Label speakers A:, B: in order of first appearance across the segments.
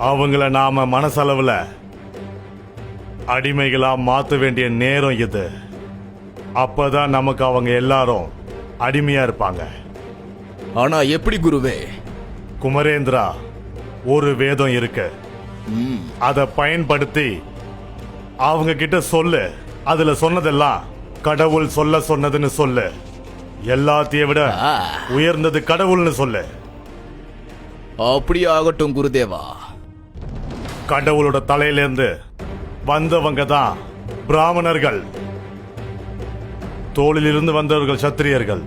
A: அவங்கள நாம மனசளவுல அடிமைகளா மாத்த வேண்டிய நேரம் இது. அப்பதான் நமக்கு அவங்க எல்லாரும் அடிமையா இருப்பாங்க.
B: ஆனா எப்படி குருவே?
A: குமரேந்திரா, ஒரு வேதம் இருக்கு, அதை பயன்படுத்தி அவங்க கிட்ட சொல்லு. அதுல சொன்னதெல்லாம் கடவுள் சொல்ல சொன்னதுன்னு சொல்லு. எல்லாத்தையும் விட உயர்ந்தது கடவுள்னு சொல்லு.
B: அப்படியே ஆகட்டும் குருதேவா.
A: கடவுளோட தலையிலிருந்து வந்தவங்க தான் பிராமணர்கள். தோளிலிருந்து வந்தவர்கள் சத்திரியர்கள்,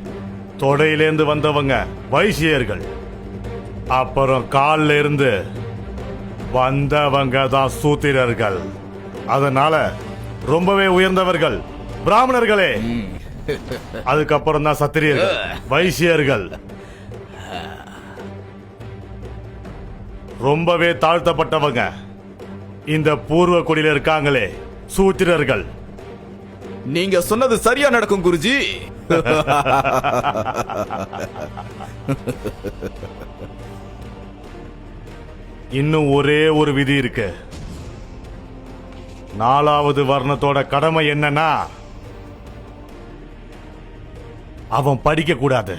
A: தொடையிலிருந்து வந்தவங்க வைசியர்கள், அப்புறம் காலில் இருந்து வந்தவங்க தான் சூத்திரர்கள். அதனால ரொம்பவே உயர்ந்தவர்கள் பிராமணர்களே. அதுக்கப்புறம் தான் சத்திரியர்கள், வைசியர்கள். ரொம்பவே தாழ்த்தப்பட்டவங்க இந்த பூர்வ குடியில இருக்காங்களே, சூத்திரர்கள்.
B: நீங்க சொன்னது சரியா நடக்கும் குருஜி.
A: இன்னும் ஒரே ஒரு விதி இருக்கு. 4வது வர்ணத்தோட கடமை என்னன்னா, அவன் படிக்க கூடாது.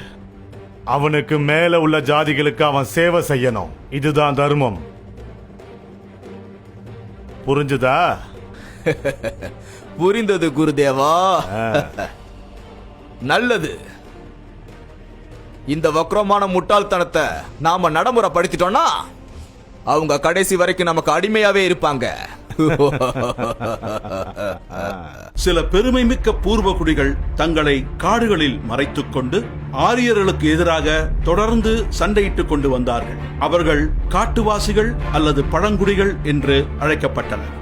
A: அவனுக்கு மேல உள்ள ஜாதிகளுக்கு அவன் சேவை செய்யணும். இதுதான் தர்மம். புரிஞ்சுதா?
B: புரிந்தது குருதேவா. நல்லது. இந்த வக்ரமான முட்டாள்தனத்தை நாம நடைமுறைப்படுத்திட்டோம்னா அவங்க கடைசி வரைக்கும் நமக்கு அடிமையாவே இருப்பாங்க.
C: சில பெருமைமிக்க பூர்வ குடிகள் தங்களை காடுகளில் மறைத்துக் கொண்டு ஆரியர்களுக்கு எதிராக தொடர்ந்து சண்டையிட்டுக் கொண்டு வந்தார்கள். அவர்கள் காட்டுவாசிகள் அல்லது பழங்குடிகள் என்று அழைக்கப்பட்டனர்.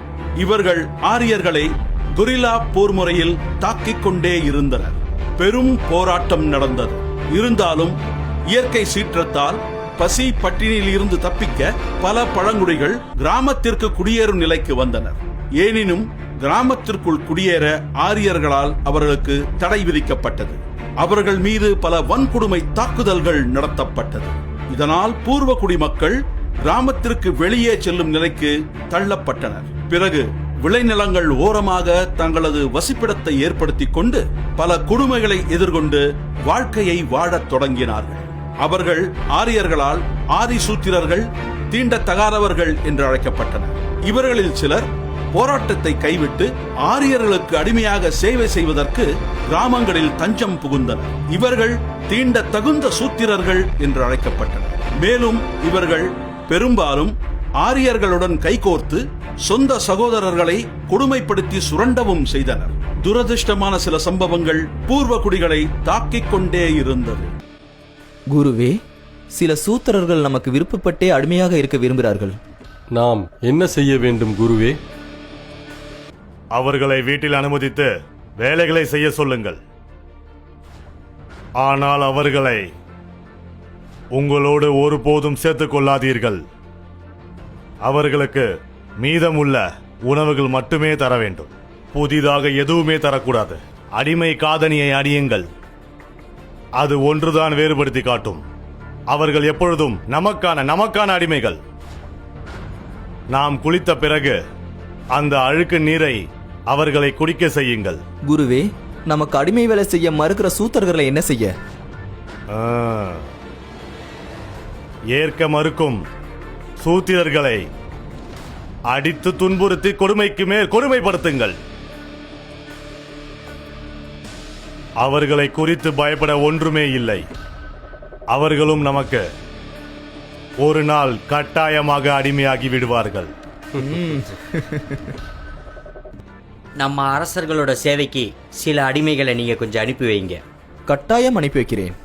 C: இவர்கள் ஆரியர்களை கொரில்லா போர் முறையில் தாக்கிக் கொண்டே இருந்தனர். பெரும் போராட்டம் நடந்தது. இருந்தாலும் இயற்கை சீற்றத்தால் பசி பட்டினியில் இருந்து தப்பிக்க பல பழங்குடிகள் கிராமத்திற்கு குடியேறும் நிலைக்கு வந்தனர். எனினும் கிராமத்திற்குள் குடியேற ஆரியர்களால் அவர்களுக்கு தடை விதிக்கப்பட்டது. அவர்கள் மீது பல வன்கொடுமை தாக்குதல்கள் நடத்தப்பட்டது. இதனால் பூர்வ குடிமக்கள் கிராமத்திற்கு வெளியே செல்லும் நிலைக்கு தள்ளப்பட்டனர். பிறகு விளைநிலங்கள் ஓரமாக தங்களது வசிப்பிடத்தை ஏற்படுத்திக் கொண்டு பல கொடுமைகளை எதிர்கொண்டு வாழ்க்கையை வாழத் தொடங்கினார்கள். அவர்கள் ஆரியர்களால் ஆதிசூத்திரர்கள், தீண்டத்தகாதவர்கள் என்று அழைக்கப்பட்டனர். இவர்களில் சிலர் போராட்டத்தை கைவிட்டு ஆரியர்களுக்கு அடிமையாக சேவை செய்வதற்கு கிராமங்களில் தஞ்சம் புகுந்தனர். இவர்கள் தீண்ட தகுந்த சூத்திரர்கள் என்று அழைக்கப்பட்டனர். மேலும் இவர்கள் பெரும்பாலும் ஆரியர்களுடன் கைகோர்த்து சொந்த சகோதரர்களை கொடுமைப்படுத்தி சுரண்டவும் செய்தனர். துரதிருஷ்டமான சில சம்பவங்கள் பூர்வ குடிகளை தாக்கிக் கொண்டே இருந்தது.
D: குருவே, சில சூத்திரர்கள் நமக்கு விருப்பப்பட்டே அடிமையாக இருக்க விரும்புகிறார்கள்.
E: நாம் என்ன செய்ய வேண்டும் குருவே?
A: அவர்களை வீட்டில் அனுமதித்து வேலைகளை செய்ய சொல்லுங்கள். ஆனால் அவர்களை உங்களோடு ஒருபோதும் சேர்த்துக் கொள்ளாதீர்கள். அவர்களுக்கு மீதமுள்ள உணவுகள் மட்டுமே தர வேண்டும். புதிதாக எதுவுமே தரக்கூடாது. அடிமை காதணியை அணியுங்கள். அது ஒன்றுதான் வேறுபடுத்தி காட்டும். அவர்கள் எப்பொழுதும் நமக்கான அடிமைகள். நாம் குளித்த பிறகு அந்த அழுக்கு நீரை அவர்களை குடிக்க செய்யுங்கள்.
D: குருவே, நமக்கு அடிமை வேலை செய்ய மறுக்கிற சூத்திரர்களை என்ன செய்ய?
A: ஏற்க மறுக்கும் சூத்திரர்களை அடித்து துன்புறுத்தி கொடுமைக்கு மேல் கொடுமைப்படுத்துங்கள். அவர்களை குறித்து பயப்பட ஒன்றுமே இல்லை. அவர்களும் நமக்கு ஒரு நாள் கட்டாயமாக அடிமையாகி விடுவார்கள்.
F: நம்ம அரசர்களோட சேவைக்கு சில அடிமைகளை நீங்க கொஞ்சம் அனுப்பி வைங்க.
D: கட்டாயம் அனுப்பி வைக்கிறேன்.